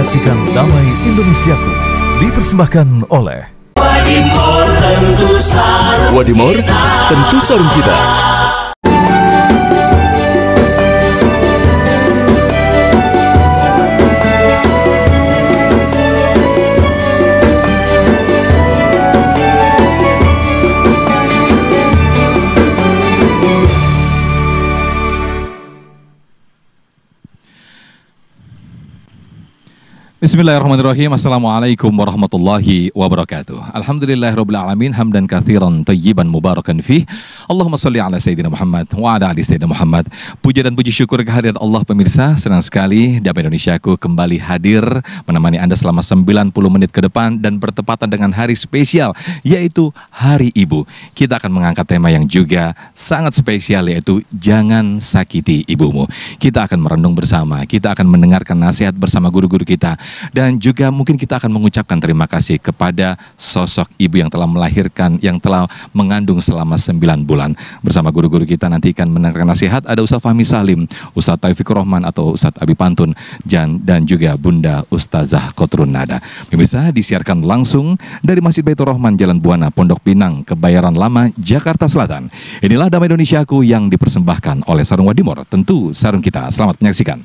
menyaksikan Damai Indonesiaku dipersembahkan oleh Wadimor tentu sarung kita. Bismillahirrahmanirrahim. Assalamualaikum warahmatullahi wabarakatuh. Alhamdulillahirabbil alamin, hamdan katsiran thayyiban mubarakan fih. Allahumma shalli ala sayyidina Muhammad wa ala ali sayyidina Muhammad. Puja dan puji syukur kehadirat Allah pemirsa. Senang sekali Damai Indonesiaku kembali hadir menemani Anda selama 90 menit ke depan dan bertepatan dengan hari spesial yaitu Hari Ibu. Kita akan mengangkat tema yang juga sangat spesial yaitu jangan sakiti ibumu. Kita akan merenung bersama, kita akan mendengarkan nasihat bersama guru-guru kita. Dan juga mungkin kita akan mengucapkan terima kasih kepada sosok ibu yang telah melahirkan, yang telah mengandung selama 9 bulan. Bersama guru-guru kita nanti akan mendengarkan nasihat. Ada Ustaz Fahmi Salim, Ustaz Taufikur Rahman atau Ustaz Abi Pantun, dan juga Bunda Ustazah Kotrun Nada. Pemirsa, disiarkan langsung dari Masjid Baitur Rahman, Jalan Buana, Pondok Pinang, Kebayoran Lama, Jakarta Selatan. Inilah Damai Indonesiaku yang dipersembahkan oleh Sarung Wadimor, tentu sarung kita. Selamat menyaksikan.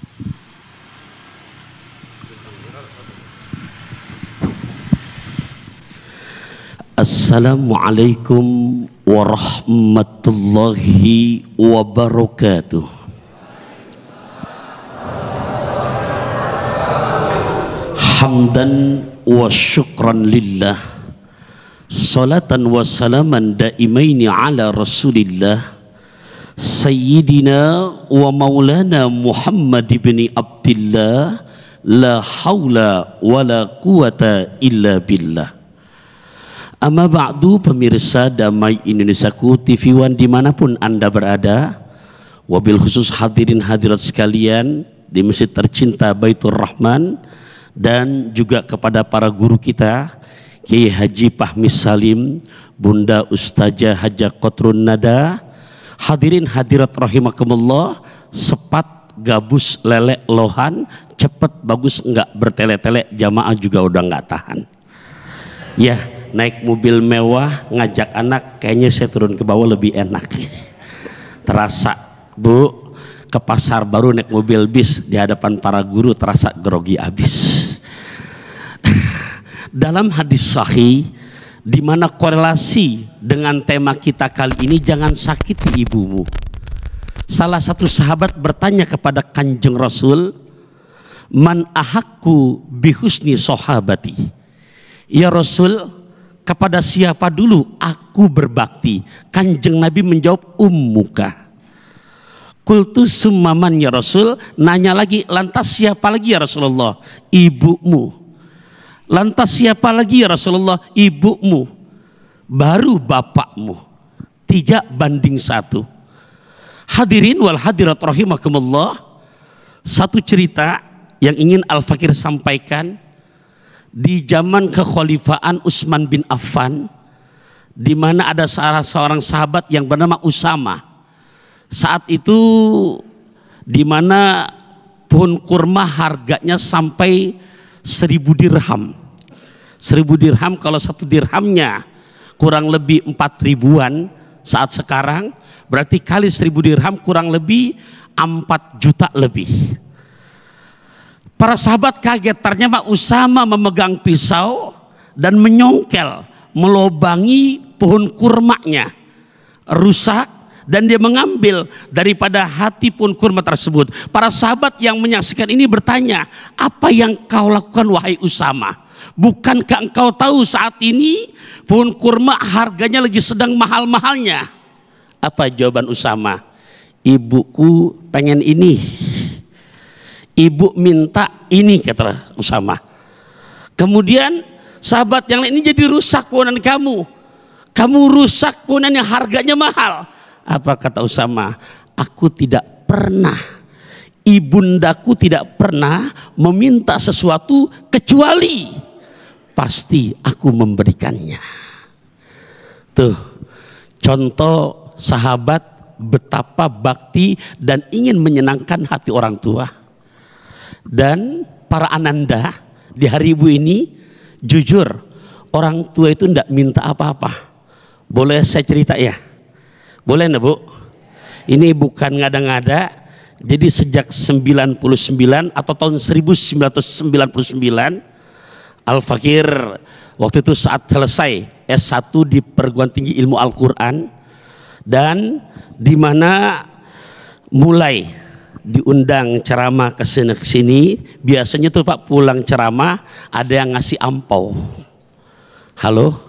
Assalamualaikum warahmatullahi wabarakatuh. Hamdan wa syukran lillah, salatan wa salaman daimaini ala rasulillah, sayyidina wa maulana Muhammad ibn Abdillah, la hawla wa la quwata illa billah. Amma ba'du, pemirsa Damai Indonesiaku TV One dimanapun Anda berada, wabil khusus hadirin hadirat sekalian di masjid tercinta Baitur Rahman, dan juga kepada para guru kita Kiai Haji Fahmi Salim, Bunda Ustazah Hajah Kotrun Nada, hadirin hadirat rahimakumullah, sepat gabus lelek lohan, cepet bagus enggak bertele-tele, jamaah juga udah enggak tahan ya. Naik mobil mewah ngajak anak, kayaknya saya turun ke bawah lebih enak. Terasa Bu, ke pasar baru naik mobil bis di hadapan para guru terasa grogi abis. Dalam hadis sahih di mana korelasi dengan tema kita kali ini, jangan sakiti ibumu, salah satu sahabat bertanya kepada Kanjeng Rasul, man ahakku bihusni sahabati, ya Rasul, kepada siapa dulu aku berbakti? Kanjeng Nabi menjawab, ummuka. Qultu summaman ya Rasul. Nanya lagi, lantas siapa lagi ya Rasulullah? Ibumu. Lantas siapa lagi ya Rasulullah? Ibumu. Baru bapakmu. 3:1. Hadirin wal hadirat rahimakumullah, satu cerita yang ingin Al-Fakir sampaikan. Di zaman kekhalifahan Utsman bin Affan, di mana ada salah seorang sahabat yang bernama Usama. Saat itu di mana pohon kurma harganya sampai 1000 dirham. 1000 dirham, kalau 1 dirhamnya kurang lebih 4 ribuan saat sekarang, berarti kali 1000 dirham kurang lebih 4 juta lebih. Para sahabat kaget, ternyata Usama memegang pisau dan menyongkel, melobangi pohon kurmanya, rusak, dan dia mengambil daripada hati pohon kurma tersebut. Para sahabat yang menyaksikan ini bertanya, apa yang kau lakukan wahai Usama? Bukankah engkau tahu saat ini pohon kurma harganya lagi sedang mahal-mahalnya? Apa jawaban Usama? Ibuku pengen ini, ibu minta ini, kata Usama. Kemudian sahabat yang lain, ini jadi rusak pohonan kamu. Kamu rusak pohonan yang harganya mahal. Apa kata Usama? Aku tidak pernah, ibundaku tidak pernah meminta sesuatu kecuali pasti aku memberikannya. Tuh contoh sahabat betapa bakti dan ingin menyenangkan hati orang tua. Dan para ananda, di hari ibu ini, jujur, orang tua itu tidak minta apa-apa. Boleh saya cerita ya? Boleh enggak Bu? Ini bukan ngada-ngada. Jadi sejak 99 atau tahun 1999, Al-Fakir waktu itu saat selesai S1 di Perguruan Tinggi Ilmu Al-Quran, dan di mana mulai diundang ceramah ke sini. Biasanya tuh Pak pulang ceramah ada yang ngasih ampau. Halo?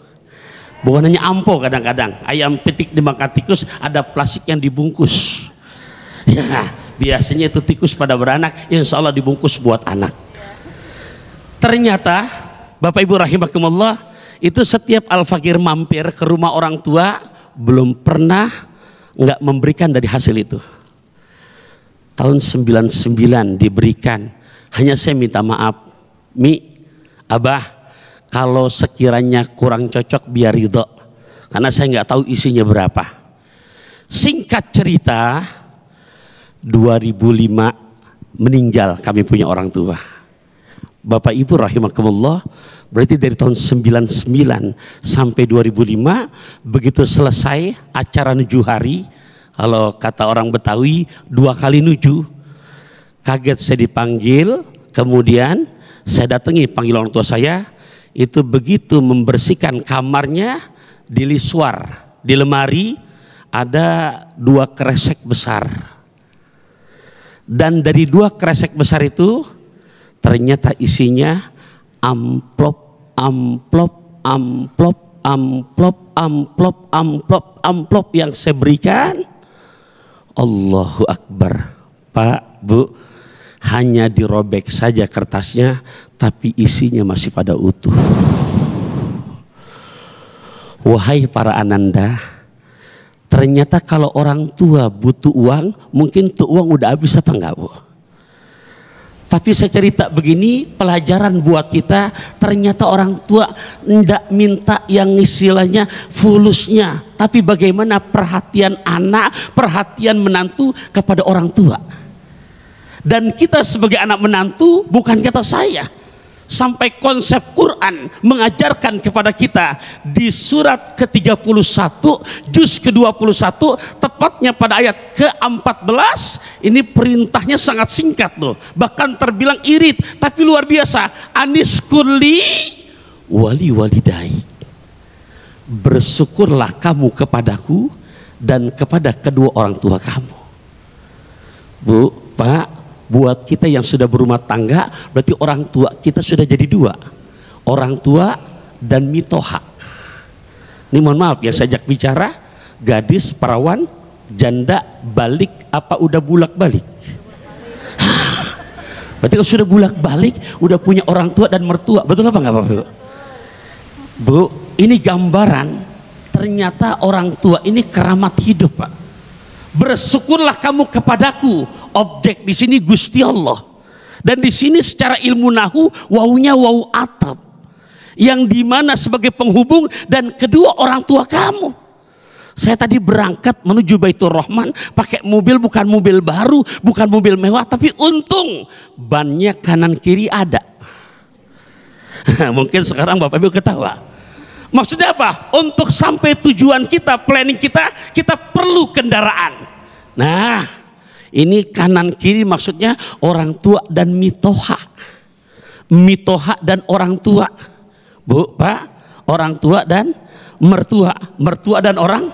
Bukan hanya ampau, kadang-kadang ayam petik dimakan tikus ada plastik yang dibungkus. Ya, biasanya itu tikus pada beranak, insya Allah dibungkus buat anak. Ternyata Bapak Ibu rahimakumullah, itu setiap Al-Fakir mampir ke rumah orang tua belum pernah nggak memberikan dari hasil itu. Tahun 99 diberikan. Hanya saya minta maaf, Mi, Abah, kalau sekiranya kurang cocok biar ridho, karena saya nggak tahu isinya berapa. Singkat cerita, 2005 meninggal kami punya orang tua. Bapak Ibu rahimakumullah, berarti dari tahun 99 sampai 2005, begitu selesai acara nuju hari, kalau kata orang Betawi 2 kali nuju, kaget saya dipanggil, kemudian saya datangi panggil orang tua saya, itu begitu membersihkan kamarnya, di liswar, di lemari ada 2 kresek besar, dan dari 2 kresek besar itu ternyata isinya amplop, amplop, amplop, amplop, amplop, amplop, amplop yang saya berikan. Allahu Akbar. Pak, Bu, hanya dirobek saja kertasnya, tapi isinya masih pada utuh. Wahai para ananda, ternyata kalau orang tua butuh uang, mungkin tuh uang udah habis apa enggak, Bu? Tapi saya cerita begini, pelajaran buat kita, ternyata orang tua tidak minta yang istilahnya fulusnya, tapi bagaimana perhatian anak, perhatian menantu kepada orang tua. Dan kita sebagai anak menantu, bukan kata saya, sampai konsep Quran mengajarkan kepada kita di surat ke-31 juz ke-21 tepatnya pada ayat ke-14, ini perintahnya sangat singkat loh, bahkan terbilang irit tapi luar biasa. Aniskurli wali walidai, bersyukurlah kamu kepadaku dan kepada kedua orang tua kamu. Bu, Pak, buat kita yang sudah berumah tangga, berarti orang tua kita sudah jadi 2, orang tua dan mitoha. Ini mohon maaf ya, saya ajak bicara gadis, perawan, janda, balik apa udah bulak balik? Berarti kalau sudah bulak balik, udah punya orang tua dan mertua, betul apa nggak Bapak? Bu, ini gambaran ternyata orang tua ini keramat hidup, Pak. Bersyukurlah kamu kepadaku. Objek di sini Gusti Allah, dan di sini secara ilmu nahu wawunya wawu atap, yang dimana sebagai penghubung dan kedua orang tua kamu. Saya tadi berangkat menuju Baitur Rahman pakai mobil, bukan mobil baru, bukan mobil mewah, tapi untung bannya kanan kiri ada. Mungkin sekarang Bapak Ibu ketawa. Maksudnya apa? Untuk sampai tujuan kita, planning kita, kita perlu kendaraan. Nah, ini kanan kiri maksudnya orang tua dan mitoha. Mitoha dan orang tua. Bu, Pak, orang tua dan mertua. Mertua dan orang.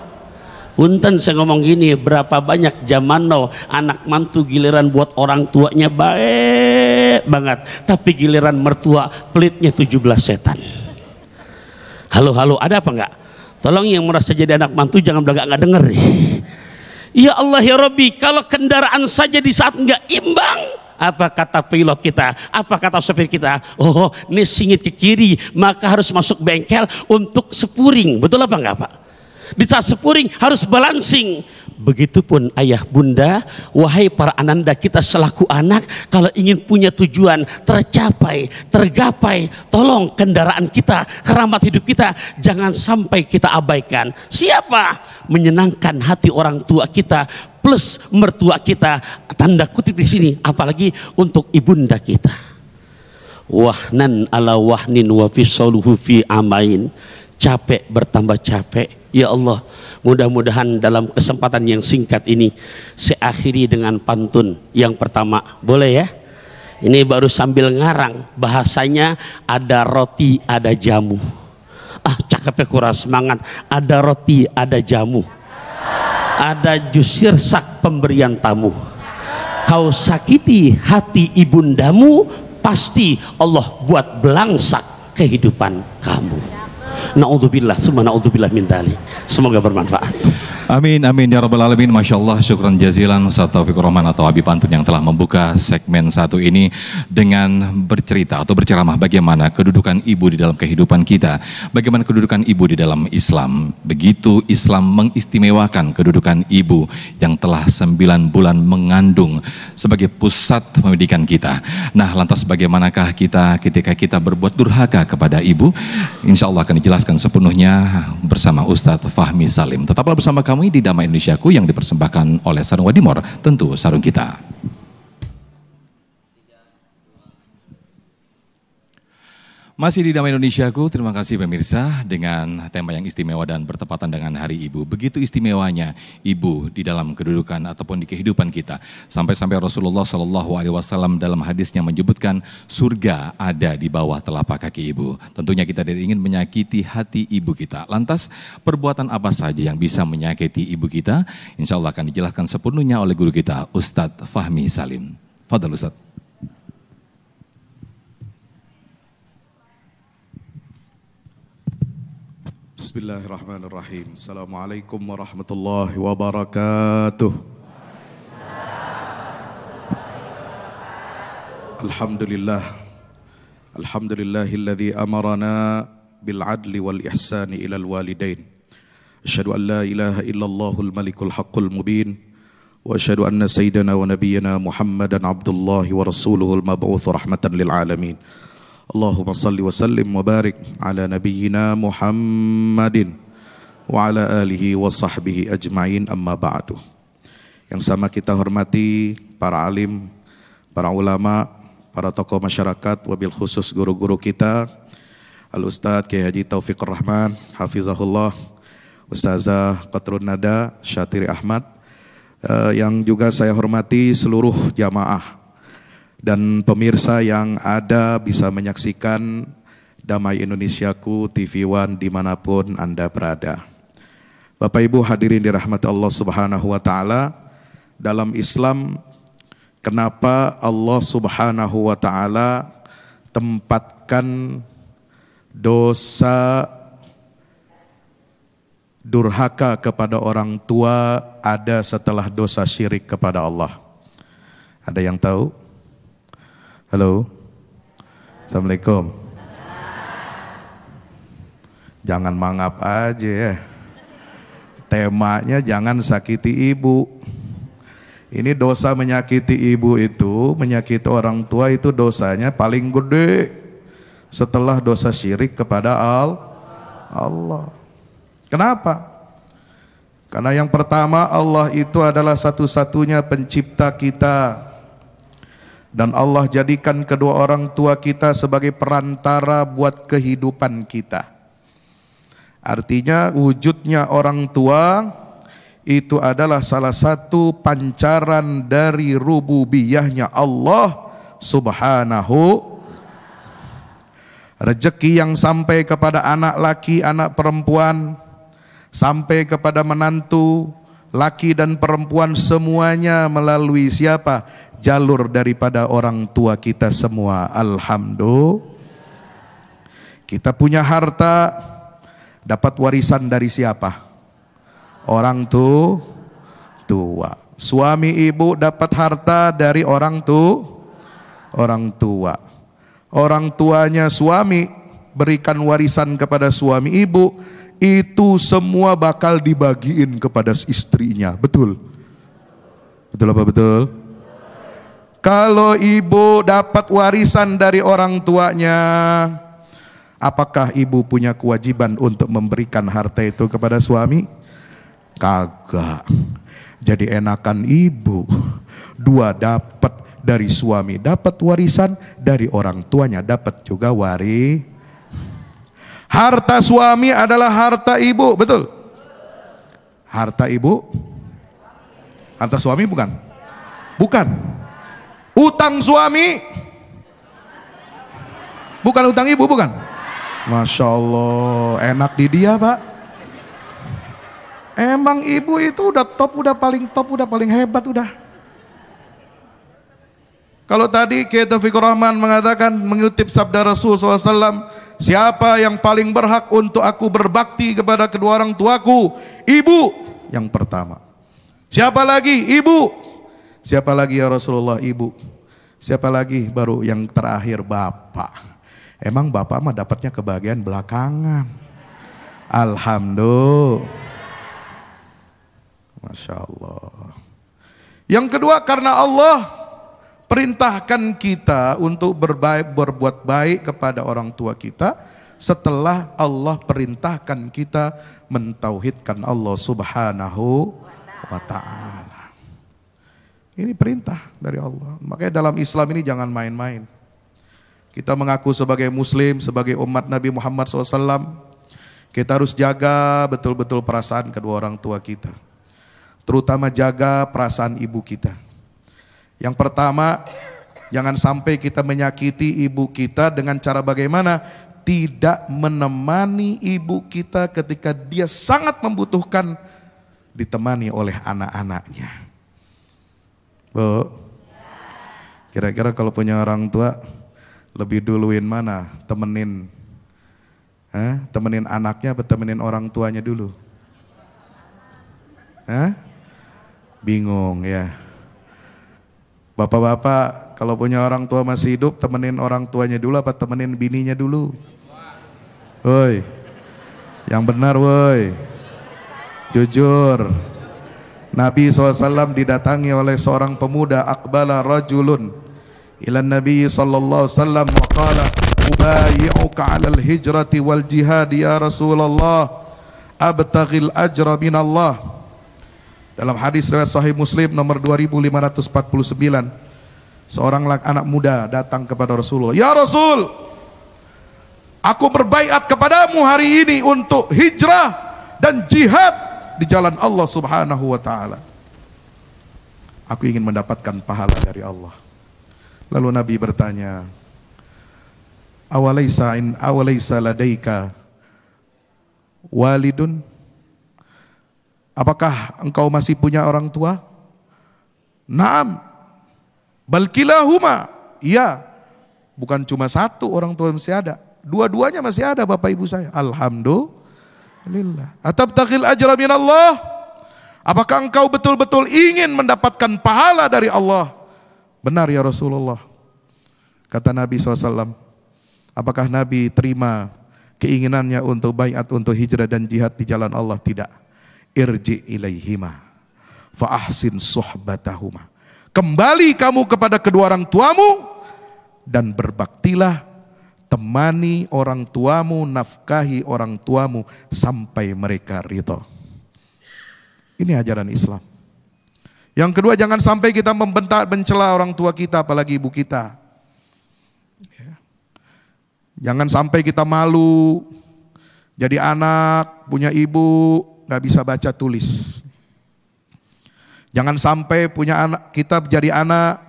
Punten saya ngomong gini, berapa banyak zaman now anak mantu giliran buat orang tuanya baik banget, tapi giliran mertua pelitnya 17 setan. Halo, halo, ada apa enggak? Tolong yang merasa jadi anak mantu jangan belagak nggak denger. Ya Allah ya Rabbi, kalau kendaraan saja di saat nggak imbang, apa kata pilot kita, apa kata sopir kita? Oh, ini singit ke kiri, maka harus masuk bengkel untuk sepuring. Betul apa enggak Pak? Di saat sepuring harus balancing. Begitupun ayah bunda, wahai para ananda kita selaku anak, kalau ingin punya tujuan tercapai, tergapai, tolong kendaraan kita, keramat hidup kita jangan sampai kita abaikan. Siapa? Menyenangkan hati orang tua kita plus mertua kita, tanda kutip di sini, apalagi untuk ibunda kita. wahnan ala wahnin wa fisaluhu fi amain, capek bertambah capek. Ya Allah, mudah-mudahan dalam kesempatan yang singkat ini saya akhiri dengan pantun yang pertama, boleh ya? Ini baru sambil ngarang, bahasanya ada roti ada jamu. Cakepnya kurang semangat. Ada roti ada jamu, ada jus sirsak pemberian tamu. Kau sakiti hati ibundamu, pasti Allah buat belangsak kehidupan kamu. Na'udzubillah, summa na'udzubillah min dzalik. Semoga bermanfaat. Amin, amin ya rabbal alamin. Masya Allah, syukran jazilan Ustaz Taufikur Rahman atau Abi Pantun yang telah membuka segmen satu ini dengan bercerita atau berceramah bagaimana kedudukan ibu di dalam kehidupan kita, bagaimana kedudukan ibu di dalam Islam. Begitu Islam mengistimewakan kedudukan ibu yang telah 9 bulan mengandung sebagai pusat pendidikan kita. Nah, lantas bagaimanakah kita ketika kita berbuat durhaka kepada ibu? Insya Allah akan dijelaskan sepenuhnya bersama Ustadz Fahmi Salim. Tetaplah bersama kami di Damai Indonesiaku yang dipersembahkan oleh Sarung Wadimor, tentu sarung kita. Masih di Damai Indonesiaku, terima kasih pemirsa dengan tema yang istimewa dan bertepatan dengan Hari Ibu. Begitu istimewanya ibu di dalam kedudukan ataupun di kehidupan kita. Sampai-sampai Rasulullah SAW dalam hadisnya menyebutkan surga ada di bawah telapak kaki ibu. Tentunya kita tidak ingin menyakiti hati ibu kita. Lantas perbuatan apa saja yang bisa menyakiti ibu kita? Insya Allah akan dijelaskan sepenuhnya oleh guru kita Ustadz Fahmi Salim. Fadhal Ustadz. Bismillahirrahmanirrahim. Assalamualaikum warahmatullahi wabarakatuh. Alhamdulillah. Alhamdulillahilladzi amarana bil adli wal ihsani ilal walidain. Asyhadu an la ilaha illallahul malikul haqqul mubin. Wa asyhadu anna sayyidana wa nabiyyana Muhammadan abdullahi wa rasuluhul mab'uts rahmatan lil alamin. Allahumma salli wa sallim wa barik ala nabiyyina Muhammadin wa ala alihi wa sahbihi ajma'in, amma ba'du. Yang sama kita hormati para alim, para ulama, para tokoh masyarakat, wabil khusus guru-guru kita, Al-Ustadz Kiai Haji Taufikur Rahman, Hafizahullah, Ustazah Qatrun Nada, Syatiri Ahmad, yang juga saya hormati seluruh jamaah dan pemirsa yang ada bisa menyaksikan Damai Indonesiaku TV One dimanapun Anda berada. Bapak Ibu hadirin dirahmati Allah Subhanahu wa Ta'ala, dalam Islam kenapa Allah Subhanahu wa Ta'ala tempatkan dosa durhaka kepada orang tua ada setelah dosa syirik kepada Allah? Ada yang tahu? Halo, Assalamualaikum. Jangan mangap aja ya. Temanya jangan sakiti ibu. Ini dosa menyakiti ibu itu, menyakiti orang tua itu dosanya paling gede setelah dosa syirik kepada Allah. Kenapa? Karena yang pertama, Allah itu adalah satu-satunya pencipta kita. Dan Allah jadikan kedua orang tua kita sebagai perantara buat kehidupan kita. Artinya wujudnya orang tua itu adalah salah satu pancaran dari rububiyahnya Allah Subhanahu. Rezeki yang sampai kepada anak laki, anak perempuan, sampai kepada menantu laki dan perempuan, semuanya melalui siapa? Jalur daripada orang tua kita semua. Alhamdulillah. Kita punya harta, dapat warisan dari siapa? Orang tua. Suami ibu dapat harta dari orang tua. Orang tuanya suami berikan warisan kepada suami ibu, itu semua bakal dibagiin kepada istrinya. Betul? Betul apa betul? Kalau ibu dapat warisan dari orang tuanya, apakah ibu punya kewajiban untuk memberikan harta itu kepada suami? Kagak. Jadi enakan ibu, 2 dapat, dari suami dapat warisan, dari orang tuanya dapat juga Harta suami adalah harta ibu, betul? Harta ibu, harta suami bukan? Bukan. Utang suami, bukan utang ibu, bukan? Masya Allah, enak di dia Pak. Emang ibu itu udah top, udah paling hebat udah. Kalau tadi Kiai Taufikur Rahman mengatakan, mengutip sabda Rasul SAW, siapa yang paling berhak untuk aku berbakti kepada kedua orang tuaku? Ibu yang pertama. Siapa lagi? Ibu. Siapa lagi ya Rasulullah? Ibu. Siapa lagi? Baru yang terakhir bapak. Emang bapak mah dapatnya kebahagiaan belakangan. Alhamdulillah. Masya Allah. Yang kedua, karena Allah perintahkan kita untuk berbuat baik kepada orang tua kita setelah Allah perintahkan kita mentauhidkan Allah Subhanahu wa ta'ala. Ini perintah dari Allah. Makanya dalam Islam ini jangan main-main. Kita mengaku sebagai muslim, sebagai umat Nabi Muhammad SAW, kita harus jaga betul-betul perasaan kedua orang tua kita. Terutama jaga perasaan ibu kita. Yang pertama, jangan sampai kita menyakiti ibu kita dengan cara bagaimana? Tidak menemani ibu kita ketika dia sangat membutuhkan ditemani oleh anak-anaknya. Bu, kira-kira kalau punya orang tua lebih duluin mana? Temenin anaknya atau temenin orang tuanya dulu? Bingung ya. Bapak-bapak kalau punya orang tua masih hidup, temenin orang tuanya dulu apa temenin bininya dulu? Woi, yang benar woi, jujur. Nabi SAW didatangi oleh seorang pemuda, aqbala rajulun ila Nabi sallallahu alaihi wasallam wa qala ubayi'uka 'alal hijrati wal jihad ya Rasulullah abtaghil ajra minallah. Dalam hadis riwayat Sahih Muslim nomor 2549, seorang anak muda datang kepada Rasulullah. Ya Rasul, aku berbaiat kepadamu hari ini untuk hijrah dan jihad di jalan Allah Subhanahu wa ta'ala. Aku ingin mendapatkan pahala dari Allah. Lalu Nabi bertanya, awalaysa ladaika walidun? Apakah engkau masih punya orang tua? Naam. Bal kilahuma. Iya. Bukan cuma satu orang tua masih ada. Dua-duanya masih ada bapak ibu saya. Alhamdulillah. Atabtaghil ajra minallah? Apakah engkau betul-betul ingin mendapatkan pahala dari Allah? Benar ya Rasulullah. Kata Nabi SAW. Apakah Nabi terima keinginannya untuk baiat, untuk hijrah dan jihad di jalan Allah? Tidak. Irji ilaihima fa ahsin suhbatahuma. Kembali kamu kepada kedua orang tuamu dan berbaktilah, temani orang tuamu, nafkahi orang tuamu sampai mereka ridha. Ini ajaran Islam. Yang kedua, jangan sampai kita membentak, mencela orang tua kita, apalagi ibu kita. Jangan sampai kita malu jadi anak punya ibu nggak bisa baca tulis. Jangan sampai punya anak, kita jadi anak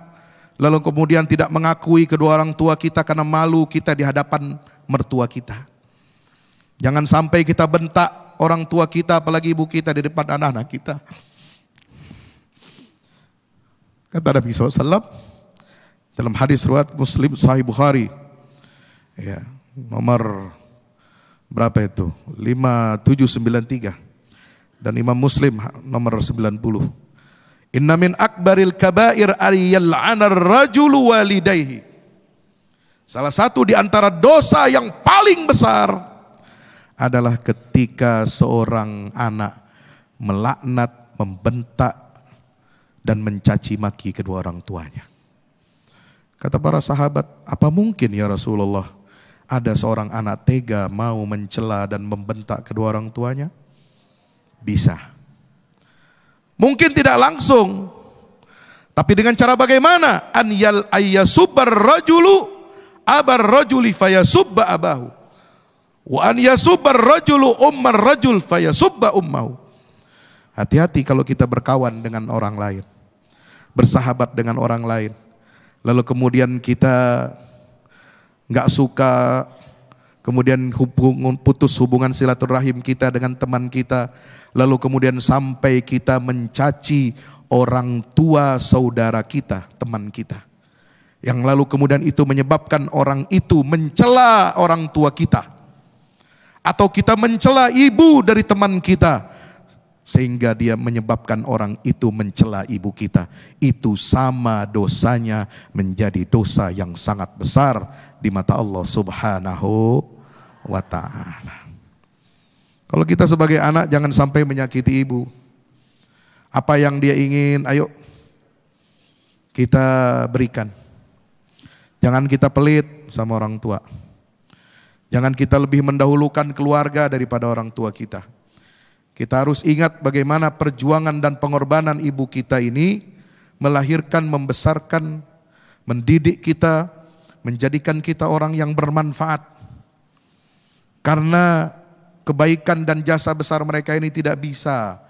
lalu kemudian tidak mengakui kedua orang tua kita karena malu kita di hadapan mertua kita. Jangan sampai kita bentak orang tua kita apalagi ibu kita di depan anak-anak kita. Kata Nabi SAW dalam hadis riwayat Muslim Sahih Bukhari, ya, nomor berapa itu? 5793. Dan Imam Muslim nomor 90. Inna min akbaril kabair ayyal'anar rajulu walidayhi. Salah satu di antara dosa yang paling besar adalah ketika seorang anak melaknat, membentak dan mencaci maki kedua orang tuanya. Kata para sahabat, apa mungkin ya Rasulullah ada seorang anak tega mau mencela dan membentak kedua orang tuanya? Bisa. Mungkin tidak langsung, Tapi dengan cara bagaimana? An yal ayyasubbar rajulu abar rajuli fayasubba abahu. Wa an yasubbar rajulu ummar rajul fayasubba ummahu. Hati-hati kalau kita berkawan dengan orang lain, bersahabat dengan orang lain, lalu kemudian kita nggak suka, kemudian putus hubungan silaturahim kita dengan teman kita, lalu kemudian sampai kita mencaci orang tua saudara kita, teman kita, yang lalu kemudian itu menyebabkan orang itu mencela orang tua kita, atau kita mencela ibu dari teman kita, sehingga dia menyebabkan orang itu mencela ibu kita. Itu sama dosanya, menjadi dosa yang sangat besar di mata Allah Subhanahu wa ta'ala. Kalau kita sebagai anak jangan sampai menyakiti ibu. Apa yang dia ingin, ayo kita berikan. Jangan kita pelit sama orang tua. Jangan kita lebih mendahulukan keluarga daripada orang tua kita. Kita harus ingat bagaimana perjuangan dan pengorbanan ibu kita ini melahirkan, membesarkan, mendidik kita, menjadikan kita orang yang bermanfaat. Karena kebaikan dan jasa besar mereka ini tidak bisa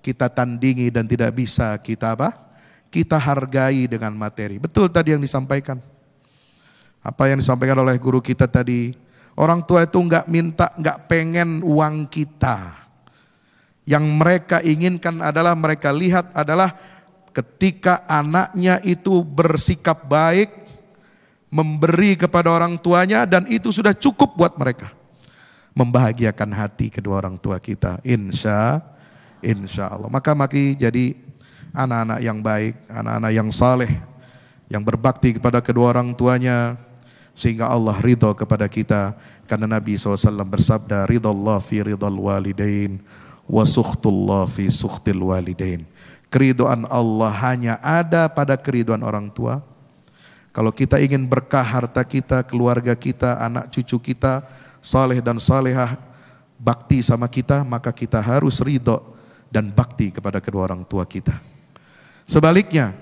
kita tandingi dan tidak bisa kita kita hargai dengan materi. Betul tadi yang disampaikan. Apa yang disampaikan oleh guru kita tadi. Orang tua itu enggak minta, enggak pengen uang kita. Yang mereka inginkan adalah, mereka lihat adalah ketika anaknya itu bersikap baik, memberi kepada orang tuanya, dan itu sudah cukup buat mereka. Membahagiakan hati kedua orang tua kita, insya Allah. Maka jadi anak-anak yang baik, anak-anak yang saleh, yang berbakti kepada kedua orang tuanya, sehingga Allah ridho kepada kita. Karena Nabi SAW bersabda, ridallah fi ridal walidain, wa sukhtullah fi sukhtil walidain. Keridhaan Allah hanya ada pada keridhaan orang tua. Kalau kita ingin berkah harta kita, keluarga kita, anak cucu kita, saleh dan salehah, bakti sama kita, maka kita harus ridho dan bakti kepada kedua orang tua kita. Sebaliknya,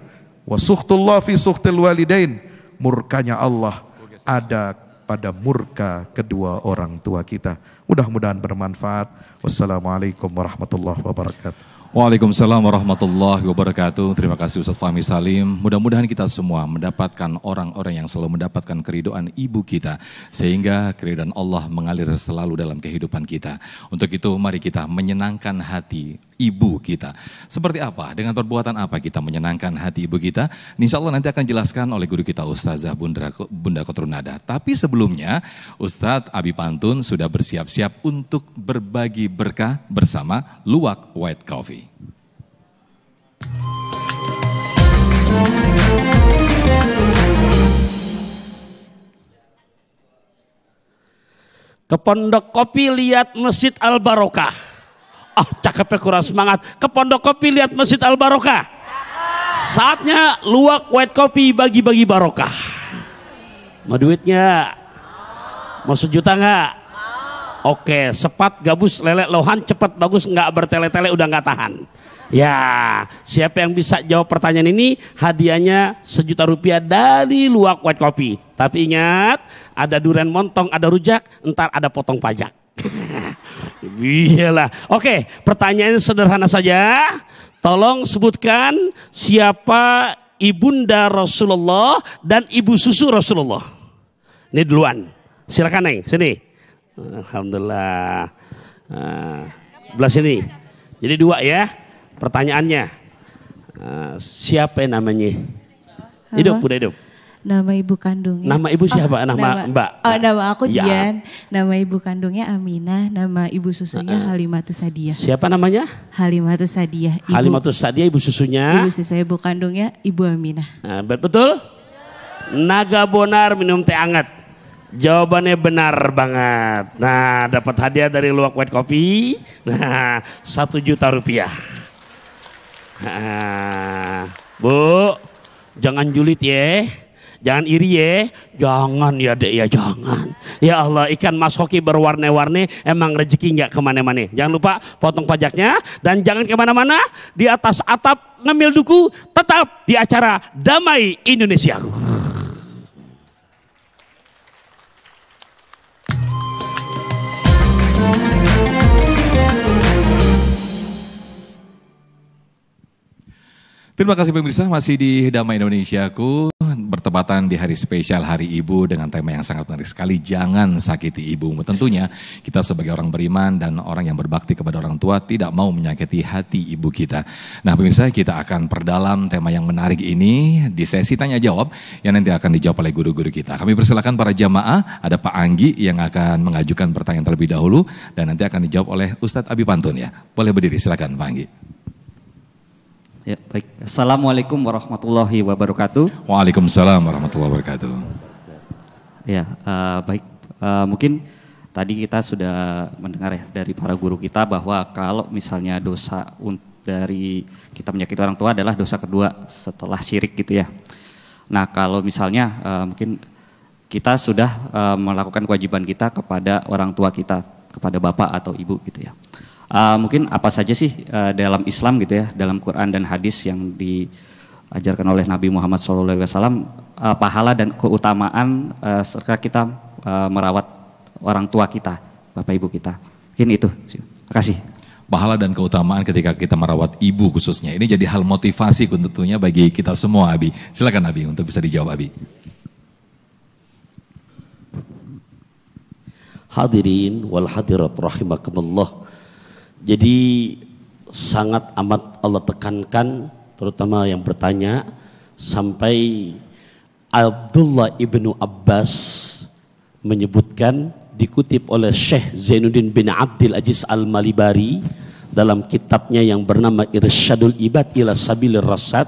wa sukhtullah fi sukhtil walidain, murkanya Allah ada pada murka kedua orang tua kita. Mudah-mudahan bermanfaat. Wassalamualaikum warahmatullahi wabarakatuh. Waalaikumsalam warahmatullahi wabarakatuh. Terima kasih Ustaz Fahmi Salim. Mudah-mudahan kita semua mendapatkan orang-orang yang selalu mendapatkan keridhaan ibu kita, sehingga keridhaan Allah mengalir selalu dalam kehidupan kita. Untuk itu mari kita menyenangkan hati ibu kita. Seperti apa? Dengan perbuatan apa kita menyenangkan hati ibu kita? Insya Allah nanti akan dijelaskan oleh guru kita Ustazah Bunda Kotrunada. Tapi sebelumnya Ustadz Abi Pantun sudah bersiap-siap untuk berbagi berkah bersama Luwak White Coffee. Ke Pondok Kopi lihat Masjid Al Barokah. Cakepnya kurang semangat. Ke Pondok Kopi lihat Masjid Al Barokah. Saatnya Luwak White Coffee bagi-bagi barokah. Mau duitnya? Mau sejuta nggak? Oke, sepat, gabus, lele, lohan, cepat, bagus, nggak bertele-tele, udah nggak tahan. Ya, siapa yang bisa jawab pertanyaan ini, hadiahnya Rp1.000.000 dari Luwak White Coffee. Tapi ingat, ada durian montong, ada rujak, ntar ada potong pajak. Iyalah. Oke, pertanyaannya sederhana saja. Tolong sebutkan siapa ibunda Rasulullah dan ibu susu Rasulullah. Ini duluan. Silakan Neng, sini. Alhamdulillah. Belah sini. Jadi dua ya pertanyaannya. Siapa yang namanya? Hidup, udah hidup. Nama ibu kandungnya. Nama ibu siapa? Nama Mbak. Nama aku Ya. Dian. Nama ibu kandungnya Aminah. Nama ibu susunya Halimatus Sadiah. Siapa namanya? Halimatus Sadiah. Halimatus Sadiah ibu susunya. Ibu susu ibu kandungnya Ibu Aminah. Nah, betul? Naga bonar minum teh anget. Jawabannya benar banget. Nah, dapat hadiah dari Luwak White Coffee. Nah, Rp1.000.000. Nah, Bu, jangan julid ya. Jangan iri ya, jangan ya dek ya, jangan. Ya Allah, ikan mas hoki berwarna-warni, emang rezeki nggak kemana-mana. Jangan lupa potong pajaknya dan jangan kemana-mana. Di atas atap ngemil duku, tetap di acara Damai Indonesia. Terima kasih pemirsa, masih di Damai Indonesiaku, bertepatan di hari spesial Hari Ibu dengan tema yang sangat menarik sekali, jangan sakiti ibumu. Tentunya kita sebagai orang beriman dan orang yang berbakti kepada orang tua tidak mau menyakiti hati ibu kita. Nah pemirsa, kita akan perdalam tema yang menarik ini di sesi tanya jawab yang nanti akan dijawab oleh guru-guru kita. Kami persilakan para jamaah, ada Pak Anggi yang akan mengajukan pertanyaan terlebih dahulu dan nanti akan dijawab oleh Ustadz Abi Pantun ya. Boleh berdiri, silakan Pak Anggi. Ya, baik. Assalamualaikum warahmatullahi wabarakatuh. Waalaikumsalam warahmatullahi wabarakatuh. Ya, baik. Mungkin tadi kita sudah mendengar ya dari para guru kita bahwa kalau misalnya dosa dari kita menyakiti orang tua adalah dosa kedua setelah syirik gitu ya. Nah, kalau misalnya mungkin kita sudah melakukan kewajiban kita kepada orang tua kita, kepada bapak atau ibu gitu ya. Mungkin apa saja sih dalam Islam gitu ya, dalam Quran dan hadis yang diajarkan oleh Nabi Muhammad SAW, pahala dan keutamaan serta kita merawat orang tua kita, bapak ibu kita. Mungkin itu. Terima kasih. Pahala dan keutamaan ketika kita merawat ibu khususnya. Ini jadi hal motivasi tentunya bagi kita semua, Abi. Silakan Abi untuk bisa dijawab, Abi. Hadirin wal hadirat rahimakumullah. Jadi sangat amat Allah tekankan, terutama yang bertanya, sampai Abdullah ibnu Abbas menyebutkan, dikutip oleh Syekh Zainuddin bin Abdul Aziz Al-Malibari dalam kitabnya yang bernama Irsyadul Ibad ila Sabilir Rasyad,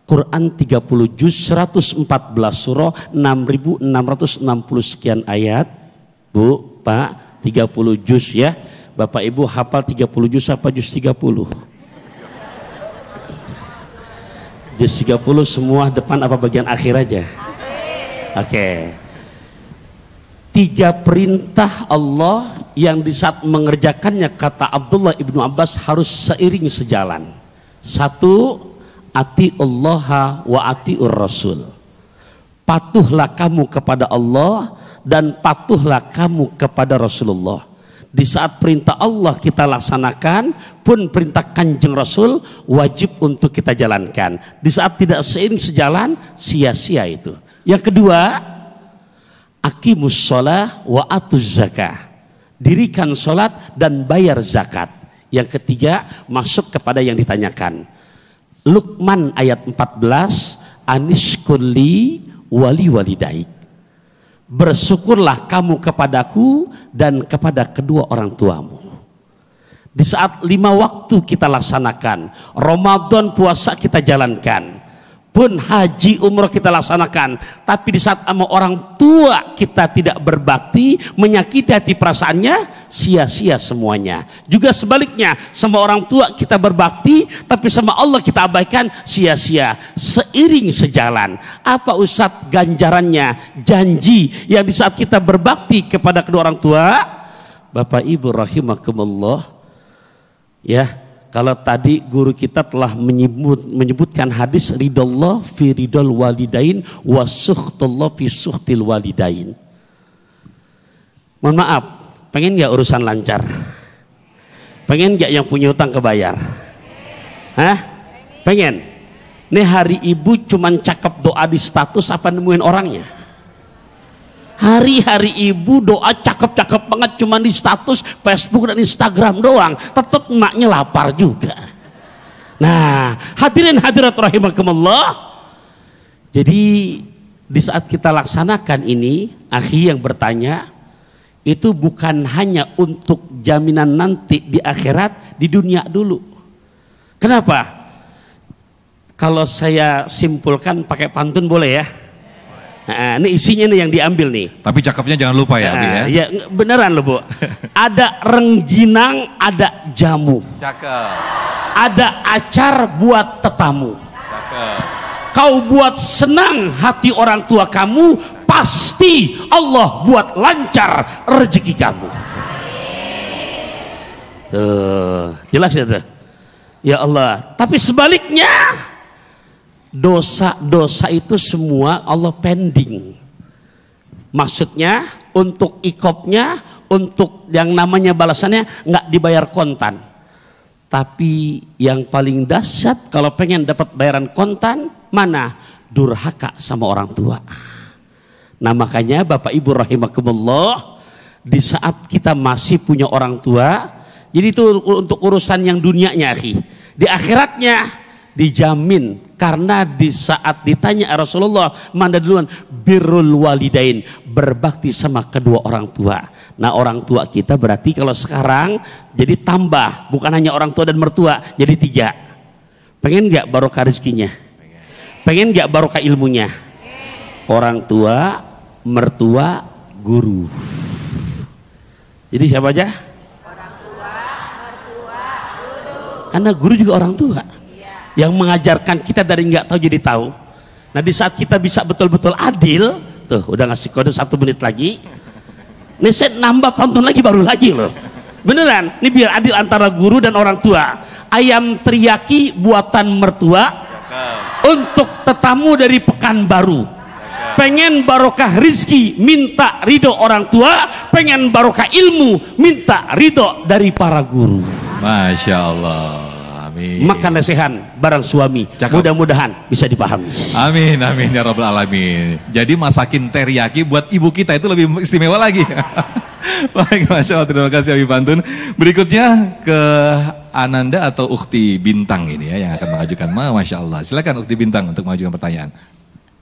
Quran 30 juz 114 surah 6660 sekian ayat. Bu, Pak, 30 juz ya. Bapak Ibu hafal 30 juz apa juz 30? Juz 30 semua depan apa bagian akhir aja? Oke. 3 perintah Allah yang di saat mengerjakannya kata Abdullah ibnu Abbas harus seiring sejalan. 1, atiullaha wa atiur rasul. Patuhlah kamu kepada Allah dan patuhlah kamu kepada Rasulullah. Di saat perintah Allah kita laksanakan, pun perintah Kanjeng Rasul wajib untuk kita jalankan. Di saat tidak seiring sejalan, sia-sia itu. Yang kedua, aqimus sholah wa atuz zakah. Dirikan sholat dan bayar zakat. Yang ketiga, masuk kepada yang ditanyakan. Luqman ayat 14, anishkurli wali walidaik. Bersyukurlah kamu kepadaku dan kepada kedua orang tuamu. Di saat 5 waktu kita laksanakan, Ramadan puasa kita jalankan, pun haji umroh kita laksanakan, tapi di saat sama orang tua kita tidak berbakti, menyakiti hati perasaannya, sia-sia semuanya. Juga sebaliknya, sama orang tua kita berbakti, tapi sama Allah kita abaikan, sia-sia. Seiring sejalan. Apa Ustadz ganjarannya, janji yang di saat kita berbakti kepada kedua orang tua? Bapak Ibu rahimakumullah, ya. Kalau tadi guru kita telah menyebutkan hadis ridallah fi ridal walidain wa sukhtullah fi sukhtil walidain. Mohon maaf, pengen gak urusan lancar? Pengen gak yang punya utang kebayar? Hah? Pengen? Nih hari ibu cuman cakep doa di status apa nemuin orangnya? Hari-hari ibu doa cakep-cakep banget cuma di status Facebook dan Instagram doang, tetap emaknya lapar juga. Nah, hadirin hadirat rahimakumullah. Jadi di saat kita laksanakan ini, akhi yang bertanya, itu bukan hanya untuk jaminan nanti di akhirat, di dunia dulu. Kenapa? Kalau saya simpulkan pakai pantun boleh ya? Nah, ini isinya nih yang diambil nih. Tapi cakepnya jangan lupa ya, Abi ya. Ya beneran loh Bu. Ada rengginang, ada jamu. Cakep. Ada acar buat tetamu. Cakep. kau buat senang hati orang tua kamu, pasti Allah buat lancar rezeki kamu. Tuh, jelas ya tuh? Ya Allah. Tapi sebaliknya, dosa-dosa itu semua Allah pending. Maksudnya untuk ikopnya, untuk yang namanya balasannya nggak dibayar kontan. Tapi yang paling dahsyat kalau pengen dapat bayaran kontan, mana? Durhaka sama orang tua. Nah makanya Bapak Ibu rahimakumullah, di saat kita masih punya orang tua, jadi itu untuk urusan yang dunianya, akhi. Di akhiratnya dijamin, karena di saat ditanya Rasulullah, mana duluan? Birrul walidain, berbakti sama kedua orang tua. Nah orang tua kita berarti kalau sekarang jadi tambah, bukan hanya orang tua dan mertua, jadi 3. Pengen nggak barokah rezekinya? Pengen nggak barokah ilmunya? Orang tua, mertua, guru. Jadi siapa aja? Orang tua, mertua, guru. Karena guru juga orang tua. Yang mengajarkan kita dari nggak tahu jadi tahu. Nah di saat kita bisa betul-betul adil, tuh udah ngasih kode 1 menit lagi, ini saya nambah pantun lagi baru lagi loh, beneran. Ini biar adil antara guru dan orang tua. Ayam teriyaki buatan mertua untuk tetamu dari Pekanbaru. Pengen barokah rizki, minta ridho orang tua. Pengen barokah ilmu, minta ridho dari para guru. Masya Allah. Amin. Makan lesehan barang suami. Mudah-mudahan bisa dipahami. Amin, amin ya rabbal alamin. Jadi masakin teriyaki buat ibu kita itu lebih istimewa lagi. Baik, Masya Allah, terima kasih Abi Pantun. Berikutnya ke Ananda atau Ukhti Bintang ini ya yang akan mengajukan. Masya Allah, silakan Ukhti Bintang untuk mengajukan pertanyaan.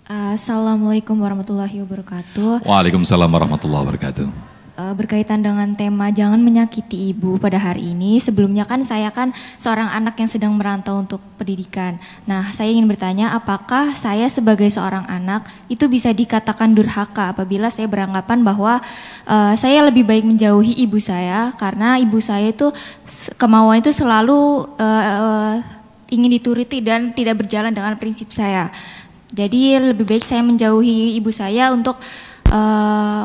Assalamualaikum warahmatullahi wabarakatuh. Waalaikumsalam warahmatullahi wabarakatuh. Berkaitan dengan tema jangan menyakiti ibu pada hari ini, sebelumnya kan saya kan seorang anak yang sedang merantau untuk pendidikan. Nah, saya ingin bertanya, apakah saya sebagai seorang anak itu bisa dikatakan durhaka apabila saya beranggapan bahwa saya lebih baik menjauhi ibu saya karena ibu saya itu kemauan itu selalu ingin dituruti dan tidak berjalan dengan prinsip saya. Jadi lebih baik saya menjauhi ibu saya untuk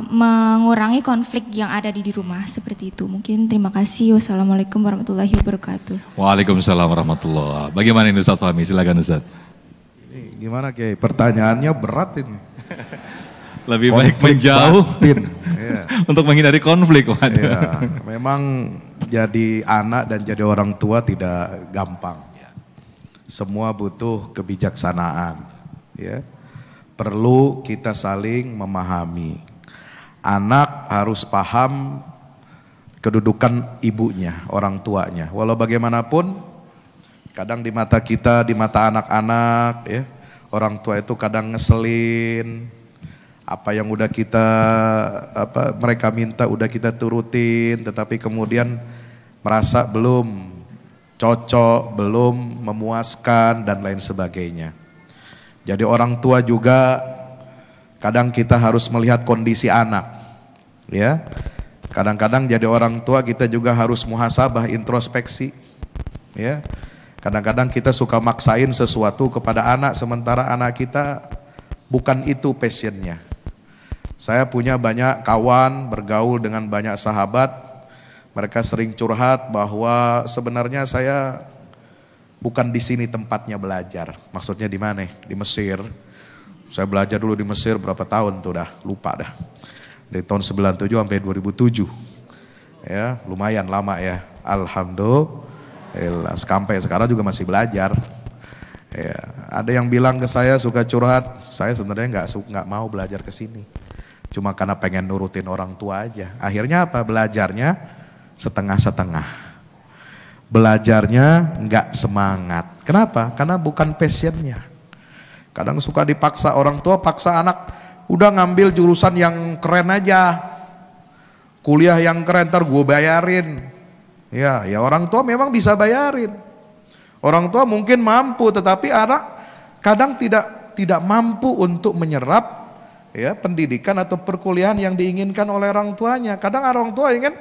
mengurangi konflik yang ada di rumah, seperti itu. Mungkin terima kasih. Wassalamualaikum warahmatullahi wabarakatuh. Waalaikumsalam warahmatullahi. Bagaimana ini Ustaz Fahmi? Silakan Ustaz. Ini gimana Kiai? Pertanyaannya berat ini. Lebih baik menjauh untuk menghindari konflik. Ya, memang jadi anak dan jadi orang tua tidak gampang. Semua butuh kebijaksanaan. Ya. Perlu kita saling memahami. Anak harus paham kedudukan ibunya, orang tuanya. Walau bagaimanapun, kadang di mata kita, di mata anak-anak, ya, orang tua itu kadang ngeselin. Apa yang udah kita, mereka minta udah kita turutin, tetapi kemudian merasa belum cocok, belum memuaskan dan lain sebagainya. Jadi orang tua juga kadang kita harus melihat kondisi anak, ya. Kadang-kadang jadi orang tua kita juga harus muhasabah, introspeksi, ya. Kadang-kadang kita suka maksain sesuatu kepada anak sementara anak kita bukan itu passionnya. Saya punya banyak kawan, bergaul dengan banyak sahabat, mereka sering curhat bahwa sebenarnya saya bukan di sini tempatnya belajar. Maksudnya di mana? Di Mesir. Saya belajar dulu di Mesir berapa tahun tuh dah, lupa dah. Dari tahun 97 sampai 2007. Ya, lumayan lama ya. Alhamdulillah. Sampai sekarang juga masih belajar. Ya, ada yang bilang ke saya suka curhat, saya sebenarnya nggak mau belajar ke sini. Cuma karena pengen nurutin orang tua aja. Akhirnya apa? Belajarnya setengah-setengah. Belajarnya nggak semangat. Kenapa? Karena bukan passionnya. Kadang suka dipaksa orang tua, paksa anak, udah ngambil jurusan yang keren aja, kuliah yang keren, ntar gue bayarin. Ya orang tua memang bisa bayarin. Orang tua mungkin mampu, tetapi anak kadang tidak mampu untuk menyerap ya pendidikan atau perkuliahan yang diinginkan oleh orang tuanya. Kadang orang tua ingin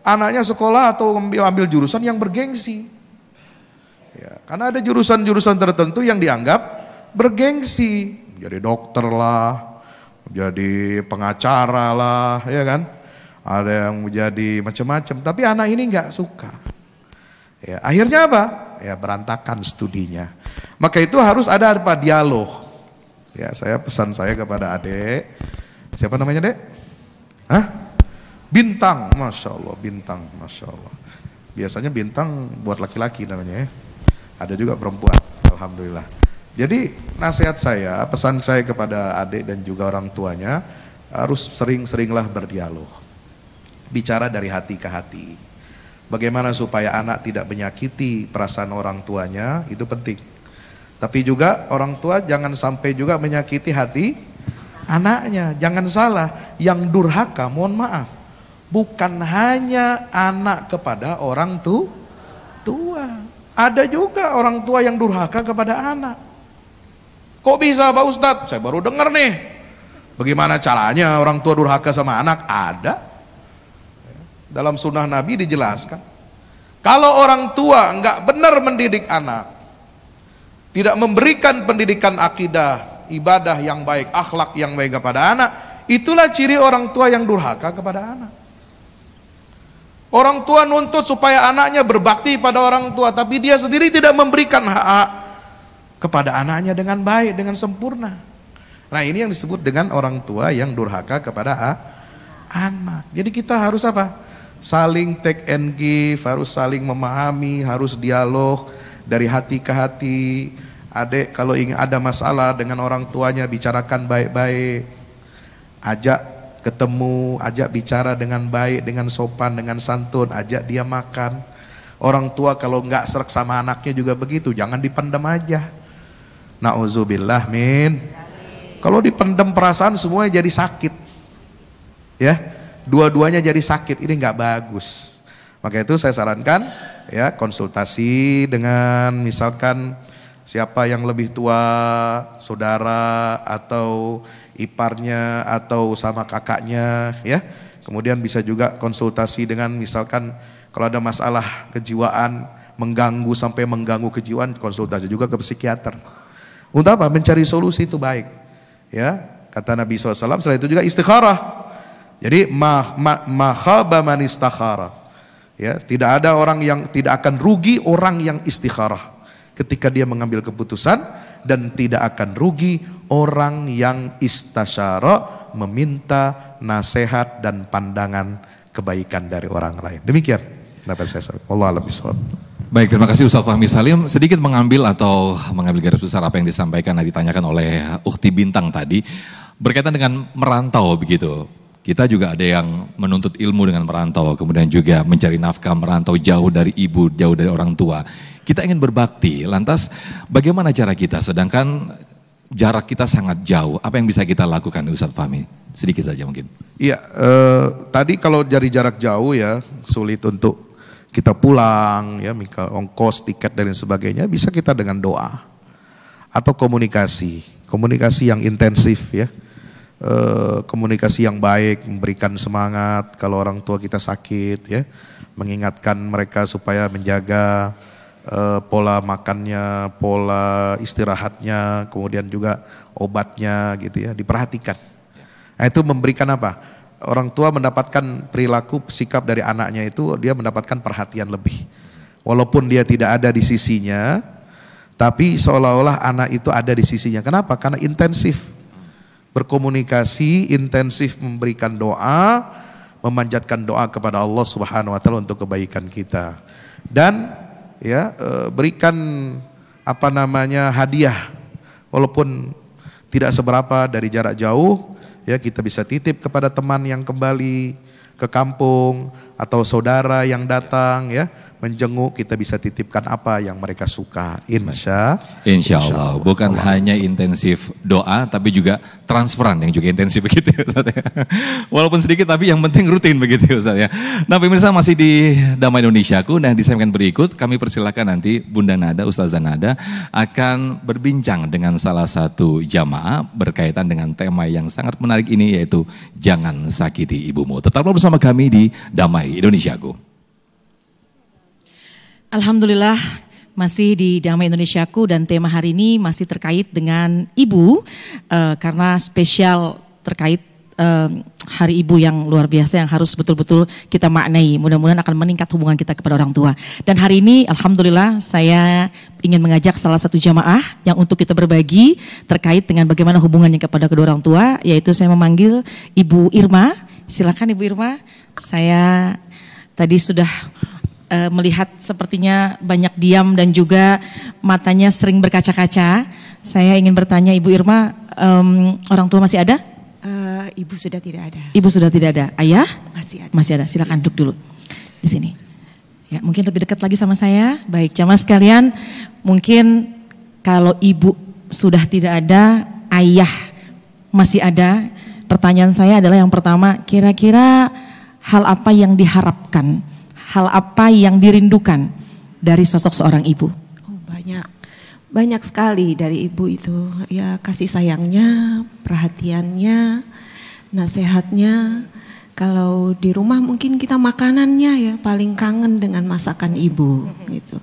anaknya sekolah atau ambil jurusan yang bergengsi. Ya, karena ada jurusan-jurusan tertentu yang dianggap bergengsi, jadi dokter lah, jadi pengacara lah, ya kan? Ada yang menjadi macam-macam, tapi anak ini nggak suka. Ya, akhirnya apa? Ya berantakan studinya. Maka itu harus ada apa? Dialog. Ya, pesan saya kepada adik. Siapa namanya, Dek? Hah? Bintang, Masya Allah, Bintang, Masya Allah. Biasanya Bintang buat laki-laki namanya ya. Ada juga perempuan, Alhamdulillah. Jadi nasihat saya, pesan saya kepada adik dan juga orang tuanya, harus sering-seringlah berdialog. Bicara dari hati ke hati. Bagaimana supaya anak tidak menyakiti perasaan orang tuanya, itu penting. Tapi juga orang tua jangan sampai juga menyakiti hati anaknya. Jangan salah, yang durhaka, mohon maaf, bukan hanya anak kepada orang tua. Ada juga orang tua yang durhaka kepada anak. Kok bisa Pak Ustadz? Saya baru dengar nih. Bagaimana caranya orang tua durhaka sama anak? Ada. Dalam sunnah Nabi dijelaskan. Kalau orang tua enggak benar mendidik anak, tidak memberikan pendidikan akidah, ibadah yang baik, akhlak yang baik kepada anak, itulah ciri orang tua yang durhaka kepada anak. Orang tua nuntut supaya anaknya berbakti pada orang tua, tapi dia sendiri tidak memberikan hak kepada anaknya dengan baik, dengan sempurna. Nah, ini yang disebut dengan orang tua yang durhaka kepada anak. Jadi kita harus apa? Saling take and give, harus saling memahami, harus dialog dari hati ke hati. Adik kalau ingin ada masalah dengan orang tuanya, bicarakan baik-baik. Ajak ketemu, ajak bicara dengan baik, dengan sopan, dengan santun, ajak dia makan. Orang tua kalau nggak serak sama anaknya juga begitu, jangan dipendam aja. Nauzubillah min. Kalau dipendam perasaan semuanya jadi sakit. Ya, dua-duanya jadi sakit, ini nggak bagus. Maka itu saya sarankan ya konsultasi dengan misalkan siapa yang lebih tua, saudara atau iparnya atau sama kakaknya ya. Kemudian bisa juga konsultasi dengan misalkan kalau ada masalah kejiwaan mengganggu sampai mengganggu kejiwaan, konsultasi juga ke psikiater. Untuk apa? Mencari solusi itu baik. Ya, kata Nabi SAW, setelah itu juga istikharah. Jadi khaba man istakhara. Ya, tidak ada orang yang tidak akan rugi orang yang istikharah ketika dia mengambil keputusan, dan tidak akan rugi orang yang istasyara, meminta nasihat dan pandangan kebaikan dari orang lain. Demikian pendapat saya. Wallahu a'lam bishawab. Baik, terima kasih Ustaz Fahmi Salim. Sedikit mengambil garis besar apa yang disampaikan dan ditanyakan oleh Ukhti Bintang tadi berkaitan dengan merantau begitu. Kita juga ada yang menuntut ilmu dengan merantau, kemudian juga mencari nafkah merantau jauh dari ibu, jauh dari orang tua. Kita ingin berbakti, lantas bagaimana cara kita sedangkan jarak kita sangat jauh, apa yang bisa kita lakukan Ustaz Fahmi? Sedikit saja mungkin. Iya, tadi kalau dari jarak jauh ya sulit untuk kita pulang ya, ongkos, tiket dan lain sebagainya, bisa kita dengan doa atau komunikasi yang intensif ya. Komunikasi yang baik, memberikan semangat kalau orang tua kita sakit ya, mengingatkan mereka supaya menjaga pola makannya, pola istirahatnya, kemudian juga obatnya gitu ya, diperhatikan. Nah, itu memberikan apa? Orang tua mendapatkan perilaku sikap dari anaknya itu, dia mendapatkan perhatian lebih. Walaupun dia tidak ada di sisinya, tapi seolah-olah anak itu ada di sisinya. Kenapa? Karena intensif berkomunikasi, intensif memberikan doa, memanjatkan doa kepada Allah Subhanahu wa taala untuk kebaikan kita. Dan ya berikan hadiah walaupun tidak seberapa dari jarak jauh ya, kita bisa titip kepada teman yang kembali ke kampung atau saudara yang datang ya menjenguk, kita bisa titipkan apa yang mereka suka. Insya Allah. Bukan hanya intensif doa, tapi juga transferan yang juga intensif begitu ya Ustaz ya. Walaupun sedikit tapi yang penting rutin begitu Ustaz ya. Nah pemirsa masih di Damai Indonesiaku, dan di segmen berikut kami persilakan nanti Bunda Nada, Ustazah Nada akan berbincang dengan salah satu jamaah berkaitan dengan tema yang sangat menarik ini, yaitu jangan sakiti ibumu. Tetaplah bersama kami di Damai Indonesiaku. Alhamdulillah, Masih di Damai Indonesiaku dan tema hari ini masih terkait dengan ibu karena spesial terkait Hari Ibu yang luar biasa yang harus betul-betul kita maknai. Mudah-mudahan akan meningkat hubungan kita kepada orang tua. Dan hari ini alhamdulillah saya ingin mengajak salah satu jamaah yang untuk kita berbagi terkait dengan bagaimana hubungannya kepada kedua orang tua, yaitu saya memanggil Ibu Irma. Silakan Ibu Irma. Saya tadi sudah melihat sepertinya banyak diam dan juga matanya sering berkaca-kaca. Saya ingin bertanya Ibu Irma, orang tua masih ada? Ibu sudah tidak ada. Ibu sudah tidak ada. Ayah? Masih ada. Masih ada. Silakan duduk dulu di sini. Ya, mungkin lebih dekat lagi sama saya. Baik, jamaah sekalian, mungkin kalau ibu sudah tidak ada, ayah masih ada. Pertanyaan saya adalah yang pertama, kira-kira hal apa yang diharapkan, hal apa yang dirindukan dari sosok seorang ibu? Oh, banyak sekali dari ibu itu. Ya, kasih sayangnya, perhatiannya, nasihatnya. Kalau di rumah mungkin kita makanannya ya paling kangen dengan masakan ibu gitu.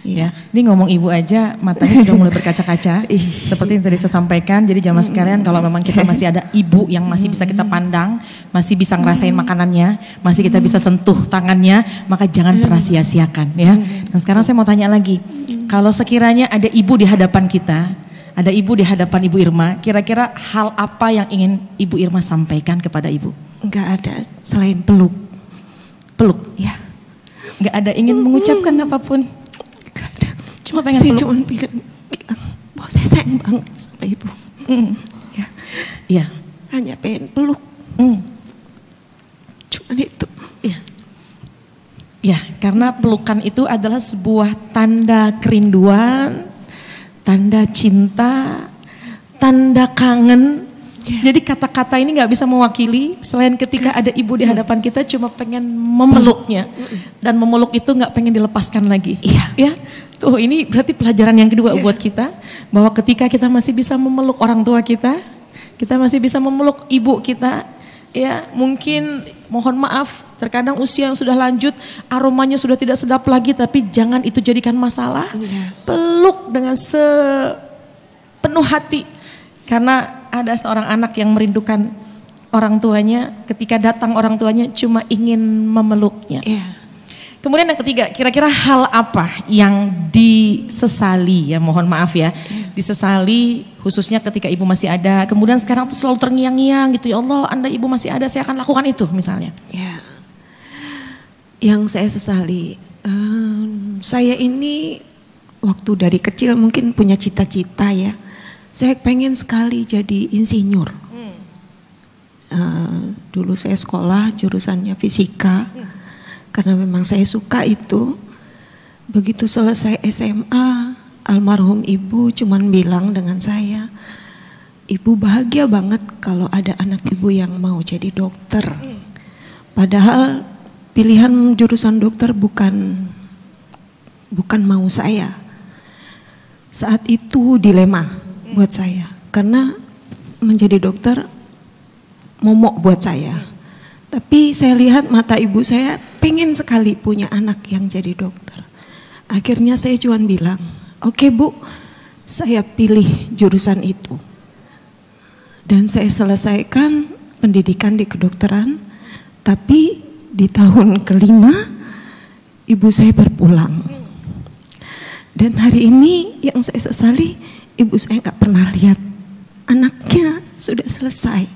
Ya, ini ngomong ibu aja matanya sudah mulai berkaca-kaca. Seperti yang tadi saya sampaikan, jadi jamaah sekalian kalau memang kita masih ada ibu yang masih bisa kita pandang, masih bisa ngerasain makanannya, masih kita bisa sentuh tangannya, maka jangan pernah sia-siakan ya. Nah sekarang saya mau tanya lagi, kalau sekiranya ada ibu di hadapan kita, ada ibu di hadapan Ibu Irma, kira-kira hal apa yang ingin Ibu Irma sampaikan kepada ibu? Enggak ada selain peluk. Peluk? Ya. Enggak ada ingin mengucapkan apapun? Cuma pengen saya peluk. cuma bilang bahwa saya sayang banget sama ibu. Ya. Iya. Hanya pengen peluk. Cuman itu. Iya. Ya, karena pelukan itu adalah sebuah tanda kerinduan, tanda cinta, tanda kangen. Jadi kata-kata ini nggak bisa mewakili selain ketika ada ibu di hadapan kita cuma pengen memeluknya dan memeluk itu nggak pengen dilepaskan lagi. Ya, tuh ini berarti pelajaran yang kedua buat kita bahwa ketika kita masih bisa memeluk orang tua kita masih bisa memeluk ibu kita. Ya, mungkin mohon maaf terkadang usia yang sudah lanjut aromanya sudah tidak sedap lagi, tapi jangan itu jadikan masalah. Peluk dengan sepenuh hati karena ada seorang anak yang merindukan orang tuanya, ketika datang orang tuanya cuma ingin memeluknya. Kemudian yang ketiga, kira-kira hal apa yang disesali ya, mohon maaf ya, disesali khususnya ketika ibu masih ada, kemudian sekarang tuh selalu terngiang-ngiang gitu, ya Allah andai ibu masih ada saya akan lakukan itu misalnya. Ya. Yang saya sesali, saya ini waktu dari kecil mungkin punya cita-cita ya. Saya pengen sekali jadi insinyur. Dulu saya sekolah jurusannya fisika, karena memang saya suka itu. Begitu selesai SMA, almarhum ibu cuman bilang dengan saya, ibu bahagia banget kalau ada anak ibu yang mau jadi dokter. Padahal pilihan jurusan dokter bukan mau saya. Saat itu dilema buat saya, karena menjadi dokter momok buat saya. Tapi saya lihat mata ibu saya pengen sekali punya anak yang jadi dokter. Akhirnya saya cuma bilang, oke Bu, saya pilih jurusan itu. Dan saya selesaikan pendidikan di kedokteran, tapi di tahun kelima ibu saya berpulang. Dan hari ini yang saya sesali, ibu saya nggak pernah lihat anaknya sudah selesai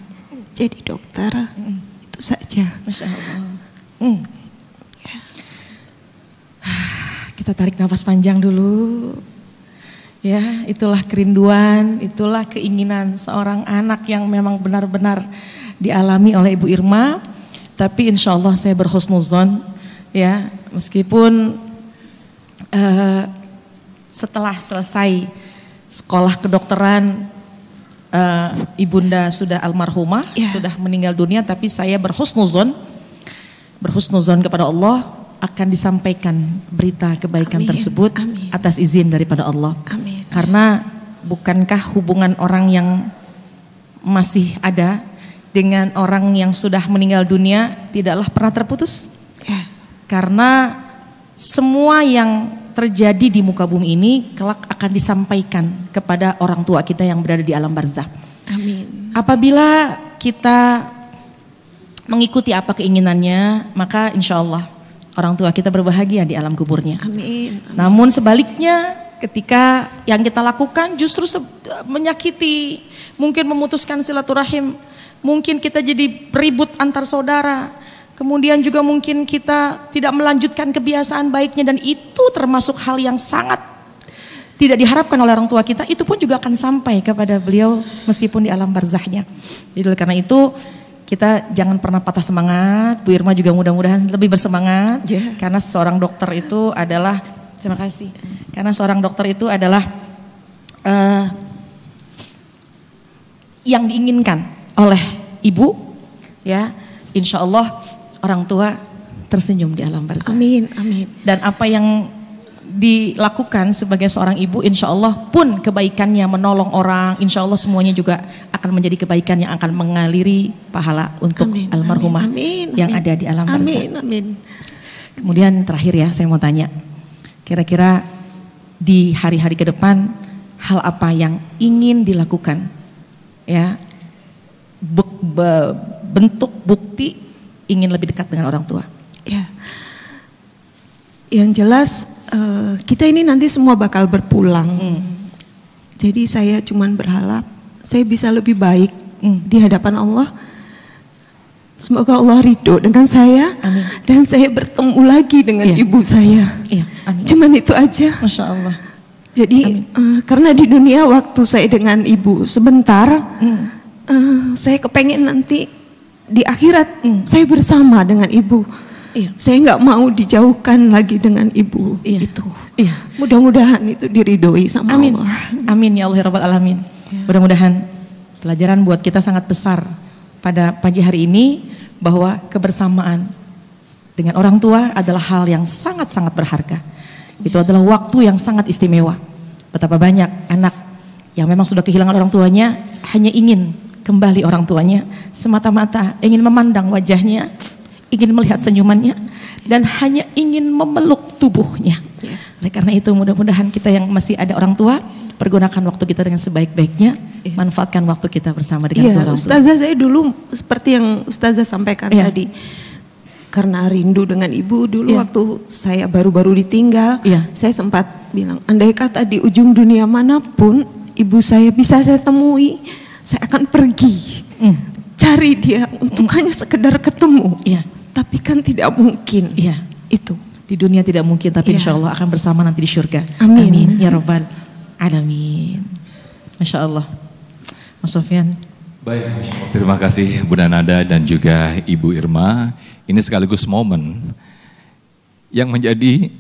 jadi dokter. Itu saja. Masya Allah. Kita tarik nafas panjang dulu. Ya, itulah kerinduan, itulah keinginan seorang anak yang memang benar-benar dialami oleh Ibu Irma. Tapi insya Allah saya berhusnuzon, ya, meskipun setelah selesai sekolah kedokteran, ibunda sudah almarhumah, sudah meninggal dunia, tapi saya berhusnuzon kepada Allah akan disampaikan berita kebaikan tersebut atas izin daripada Allah. Karena bukankah hubungan orang yang masih ada dengan orang yang sudah meninggal dunia tidaklah pernah terputus? Karena semua yang terjadi di muka bumi ini kelak akan disampaikan kepada orang tua kita yang berada di alam barzah. Amin. Apabila kita mengikuti apa keinginannya, maka insya Allah orang tua kita berbahagia di alam kuburnya. Amin. Namun sebaliknya, ketika yang kita lakukan justru menyakiti, mungkin memutuskan silaturahim, mungkin kita jadi ribut antar saudara, kemudian juga mungkin kita tidak melanjutkan kebiasaan baiknya, dan itu termasuk hal yang sangat tidak diharapkan oleh orang tua kita, itu pun juga akan sampai kepada beliau meskipun di alam barzahnya. Jadi oleh karena itu kita jangan pernah patah semangat. Bu Irma juga mudah-mudahan lebih bersemangat, karena seorang dokter itu adalah, terima kasih, karena seorang dokter itu adalah yang diinginkan oleh ibu, ya. Insya Allah orang tua tersenyum di alam barzah. Amin, amin. Dan apa yang dilakukan sebagai seorang ibu, insya Allah pun kebaikannya menolong orang, insya Allah semuanya juga akan menjadi kebaikan yang akan mengaliri pahala untuk almarhumah yang ada di alam barzah. Amin, amin. Kemudian terakhir ya, saya mau tanya, kira-kira di hari-hari ke depan hal apa yang ingin dilakukan, ya, bentuk bukti ingin lebih dekat dengan orang tua? Ya, yang jelas kita ini nanti semua bakal berpulang. Jadi saya cuman berharap saya bisa lebih baik di hadapan Allah. Semoga Allah ridho dengan saya. Amin. Dan saya bertemu lagi dengan ibu saya. Iya, amin. Cuman itu aja. Masya Allah. Jadi karena di dunia waktu saya dengan ibu sebentar, saya kepengen nanti di akhirat saya bersama dengan ibu. Iya. Saya nggak mau dijauhkan lagi dengan ibu. Itu. Iya. Mudah-mudahan itu diridhoi sama amin. Allah. Amin ya Allah ya Rabbal Alamin. Mudah-mudahan pelajaran buat kita sangat besar pada pagi hari ini, bahwa kebersamaan dengan orang tua adalah hal yang sangat-sangat berharga. Itu adalah waktu yang sangat istimewa. Betapa banyak anak yang memang sudah kehilangan orang tuanya, hanya ingin kembali orang tuanya, semata-mata ingin memandang wajahnya, ingin melihat senyumannya, dan hanya ingin memeluk tubuhnya. Oleh karena itu mudah-mudahan kita yang masih ada orang tua, pergunakan waktu kita dengan sebaik-baiknya, manfaatkan waktu kita bersama dengan orang tua. Ustazah, saya dulu seperti yang Ustazah sampaikan tadi, karena rindu dengan ibu dulu waktu saya baru-baru ditinggal, saya sempat bilang, andai kata di ujung dunia manapun ibu saya bisa saya temui, saya akan pergi cari dia untuk hanya sekedar ketemu. Tapi kan tidak mungkin. Itu di dunia tidak mungkin, tapi insya Allah akan bersama nanti di surga. Amin. Amin ya Rabbal Alamin. Masya Allah. Mas Sofyan. Baik, terima kasih Bunda Nada dan juga Ibu Irma. Ini sekaligus momen yang menjadi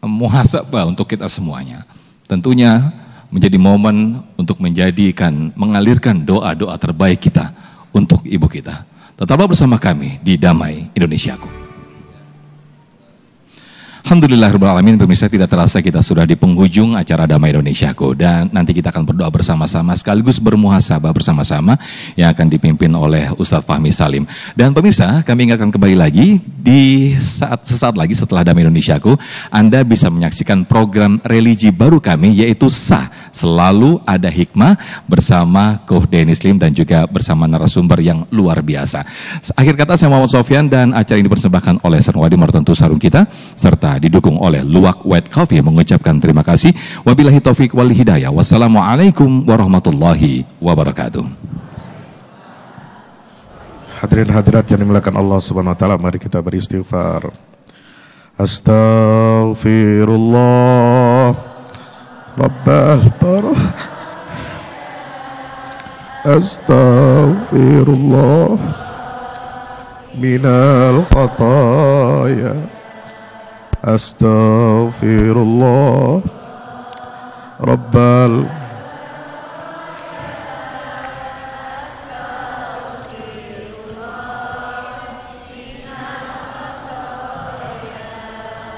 muhasabah untuk kita semuanya. Tentunya menjadi momen untuk mengalirkan doa-doa terbaik kita untuk ibu kita. Tetaplah bersama kami di Damai Indonesiaku. Alhamdulillahirrahmanirrahim, pemirsa, tidak terasa kita sudah di penghujung acara Damai Indonesiaku, dan nanti kita akan berdoa bersama-sama sekaligus bermuhasabah bersama-sama yang akan dipimpin oleh Ustadz Fahmi Salim. Dan pemirsa, kami ingatkan kembali lagi, di sesaat lagi setelah Damai Indonesiaku, Anda bisa menyaksikan program religi baru kami, yaitu Sah. Selalu ada hikmah bersama Koh Denis Lim dan juga bersama narasumber yang luar biasa. Akhir kata, saya Muhammad Sofyan, dan acara ini dipersembahkan oleh Sarwadi Martentu Sarung Kita serta didukung oleh Luwak White Coffee, mengucapkan terima kasih. Wabillahi taufik wal hidayah. Wassalamualaikum warahmatullahi wabarakatuh. Hadirin hadirat yang dimuliakan Allah Subhanahu wa taala, mari kita beristighfar. Astaghfirullah Rabbal barah. Astaghfirullah minal khataya. Astaghfirullah Rabbal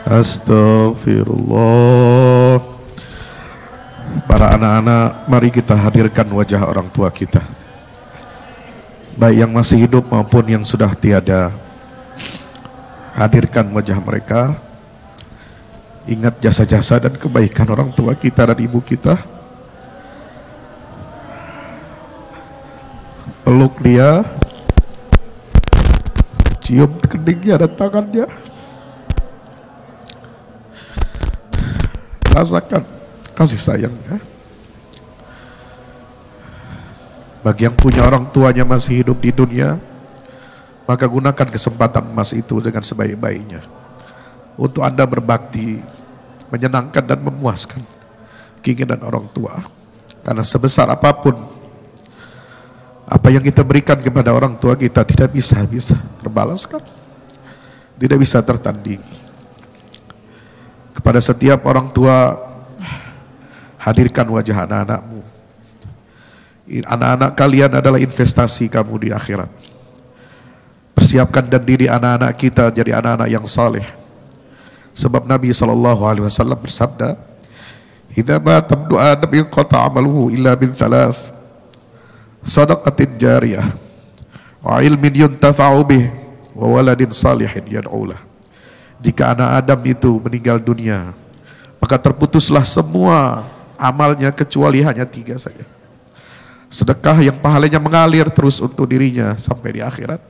Astaghfirullah. Para anak-anak, mari kita hadirkan wajah orang tua kita, baik yang masih hidup maupun yang sudah tiada. Hadirkan wajah mereka. Ingat jasa-jasa dan kebaikan orang tua kita dan ibu kita. Peluk dia, cium keningnya dan tangannya. Rasakan kasih sayangnya. Bagi yang punya orang tuanya masih hidup di dunia, maka gunakan kesempatan emas itu dengan sebaik-baiknya untuk Anda berbakti, menyenangkan dan memuaskan keinginan orang tua. Karena sebesar apapun apa yang kita berikan kepada orang tua kita tidak bisa terbalaskan, tidak bisa tertandingi. Kepada setiap orang tua, hadirkan wajah anak-anakmu. Anak-anak kalian adalah investasi kamu di akhirat. Persiapkan dan didik anak-anak kita jadi anak-anak yang saleh. Sebab Nabi SAW bersabda, "Idza mata ibnu Adam inqata 'amaluhu illa min thalath, shadaqatin jariyah, wa ilmin yuntafa'u bih, wa waladin salihin yad'u lah." Jika anak Adam itu meninggal dunia, maka terputuslah semua amalnya kecuali hanya 3 saja. Sedekah yang pahalanya mengalir terus untuk dirinya sampai di akhirat,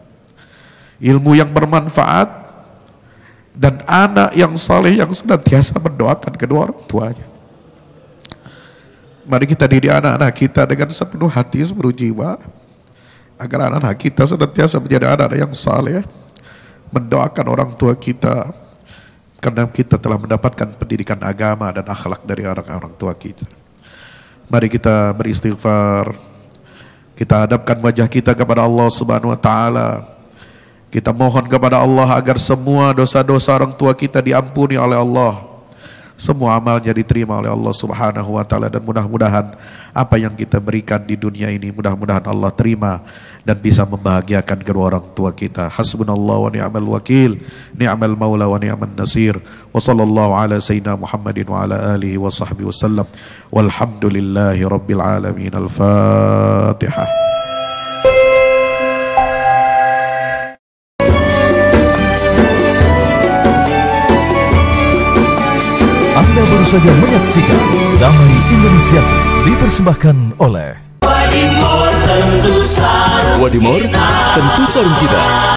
ilmu yang bermanfaat, dan anak yang saleh yang senantiasa mendoakan kedua orang tuanya. Mari kita didik anak-anak kita dengan sepenuh hati, sepenuh jiwa, agar anak-anak kita senantiasa menjadi anak-anak yang saleh, mendoakan orang tua kita, karena kita telah mendapatkan pendidikan agama dan akhlak dari orang-orang tua kita. Mari kita beristighfar, kita hadapkan wajah kita kepada Allah Subhanahu wa taala. Kita mohon kepada Allah agar semua dosa-dosa orang tua kita diampuni oleh Allah. Semua amalnya diterima oleh Allah Subhanahu wa taala, dan mudah-mudahan apa yang kita berikan di dunia ini mudah-mudahan Allah terima dan bisa membahagiakan kedua orang tua kita. Hasbunallah wa ni'mal wakil, ni'mal maula wa ni'man nasir. Wa sallallahu ala sayyidina Muhammadin wa ala alihi wa sahbihi wasallam. Walhamdulillahi rabbil alamin. Al-Fatihah. Anda baru saja menyaksikan Damai Indonesia dipersembahkan oleh Wadimor tentu sarung kita.